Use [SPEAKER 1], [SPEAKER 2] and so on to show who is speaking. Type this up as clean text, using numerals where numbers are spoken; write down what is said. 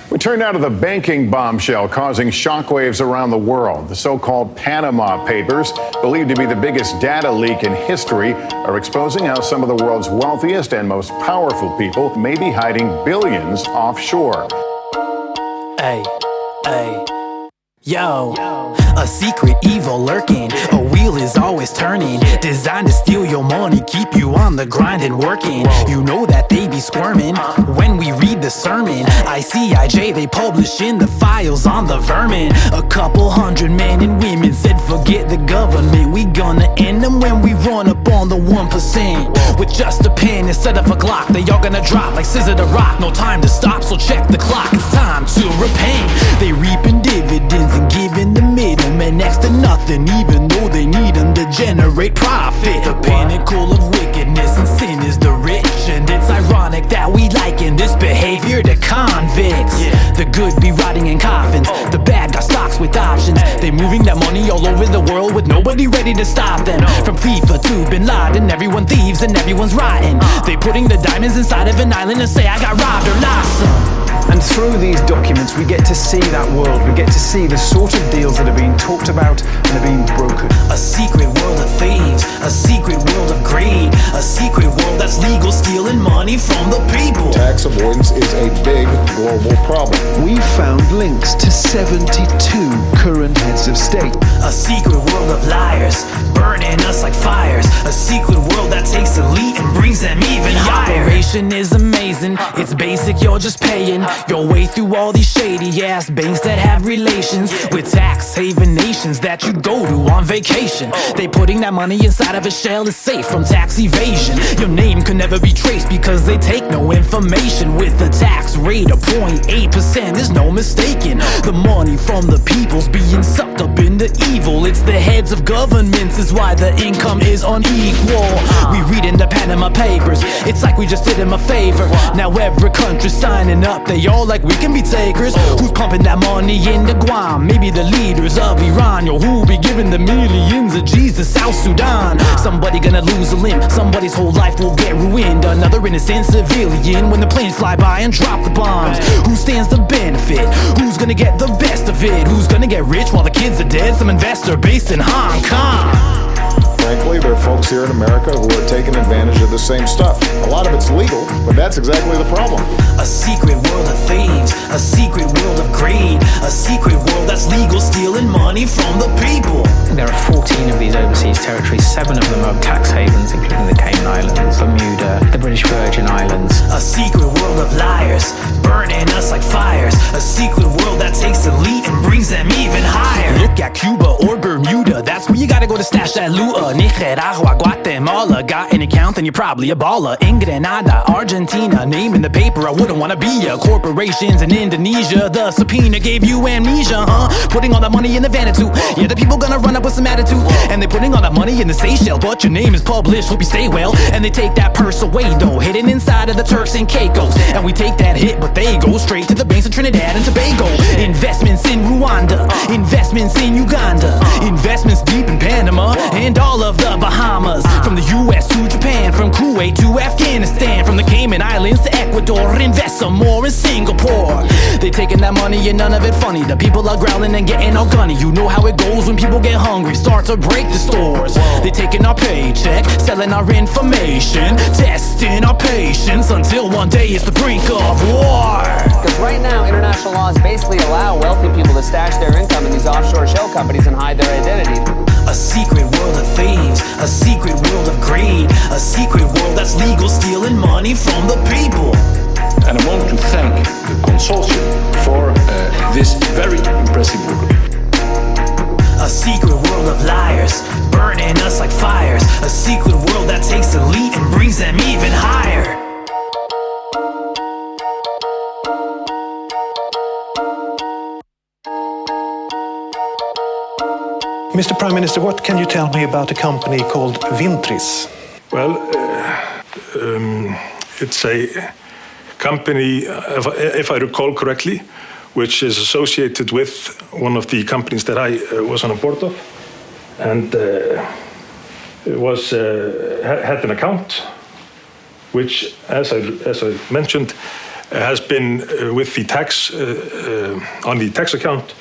[SPEAKER 1] We turn now to the banking bombshell causing shockwaves around the world. The so-called Panama Papers, believed to be the biggest data leak in history, are exposing how some of the world's wealthiest and most powerful people may be hiding billions offshore.
[SPEAKER 2] Hey, yo, a secret evil lurking, a wheel is always turning, designed to steal your money, keep you on the grind and working. You know that they be squirming when we read the sermon. ICIJ, they publishing the files on the vermin. A couple hundred men and women said forget the government, we gonna end them when we run up on the 1%. With just a pen instead of a Glock, they all gonna drop like scissor to rock. No time to stop, so check the clock, it's time to repent. They reaping dividends and giving the middlemen next to nothing, even though they need them to generate profit. The pinnacle of wickedness and sin is the rich, and it's ironic that we liken this behavior to convicts. The good be rotting in coffins, the bad got stocks with options. They moving that money all over the world with nobody ready to stop them. From FIFA to Bin Laden, everyone thieves and everyone's rotten. They putting the diamonds inside of an island and say I got robbed or lost some.
[SPEAKER 3] And through these documents we get to see that world, we get to see the sort of deals that are being talked about and are being brokered.
[SPEAKER 2] A secret world of thieves, a secret world of greed, a secret world that's legal stealing money from the people.
[SPEAKER 4] Tax avoidance is a big global problem.
[SPEAKER 3] We found links to 72 current heads of state.
[SPEAKER 2] A secret world of liars, burning us like fires. A secret world that takes elite and brings them even higher. The operation is amazing, it's basic, you're just paying your way through all these shady ass banks that have relations with tax haven nations that you go to on vacation. They putting that money inside of a shell is safe from tax evasion. Your name can never be traced because they take no information. With a tax rate of 0.8%, there's no mistaking. The money from the people's being sucked up into evil. It's the heads of governments is why the income is unequal. We read in the Panama Papers, it's like we just did them a favor. Now every country's signing up, they all like we can be takers. Who's pumping that money into Guam? Maybe the leaders of Iran. Yo, who'll be giving the millions of Jesus South Sudan? Somebody gonna lose a limb, somebody's whole life will get ruined. Another innocent civilian when the planes fly by and drop the bombs. Who stands to benefit? Who's gonna get the best of it? Who's gonna get rich while the kids are dead? Some investor based in Hong Kong.
[SPEAKER 4] Frankly, there are folks here in America who are taking advantage of the same stuff. A lot of it's legal, but that's exactly the problem.
[SPEAKER 2] A secret world of thieves, a secret world of greed, a secret world that's legal stealing money from the people.
[SPEAKER 5] There are 14 of these overseas territories, 7 of them are tax havens, including the Cayman Islands, Bermuda, the British Virgin Islands.
[SPEAKER 2] A secret world of liars, burning us like fires. A secret world that takes elite and brings them even higher. Look at Cuba or Bermuda, that's where you gotta go to stash that loot. Nicaragua, Guatemala, got an account then you're probably a baller. In Grenada, Argentina, name in the paper, I wouldn't wanna be a corporations in Indonesia. The subpoena gave you amnesia, huh? Putting all that money in the Vanuatu. Yeah, the people gonna run up with some attitude, and they putting all that money in the Seychelles. But your name is published, hope you stay well. And they take that purse away though, hidden inside of the Turks and Caicos. And we take that hit, but they go straight to the banks of Trinidad and Tobago. Investments in Rwanda, investments in Uganda, investments deep in Panama, and all of the Bahamas. From the US to Japan, from Kuwait to Afghanistan, from the Cayman Islands to Ecuador, invest some more in Singapore. They taking that money and none of it funny. The people are growling and getting all gunny. You know how it goes when people get hungry, start to break the stores. They taking our paycheck, selling our information, testing our patience until one day it's the brink of war.
[SPEAKER 6] Because right now, international laws basically allow wealthy people to stash their income in these offshore shell companies and hide their identity.
[SPEAKER 2] A secret world of thieves, a secret world of greed, a secret world that's legal stealing money from the people.
[SPEAKER 7] And I want to thank the consortium for this very impressive book.
[SPEAKER 2] A secret world of liars, burning us like fires. A secret world that takes elite and brings them even higher.
[SPEAKER 8] Mr. Prime Minister, what can you tell me about a company called Vintris?
[SPEAKER 9] Well, it's a company, if I recall correctly, which is associated with one of the companies that I was on a board of, and it was had an account, which, as I mentioned, has been with the tax on the tax account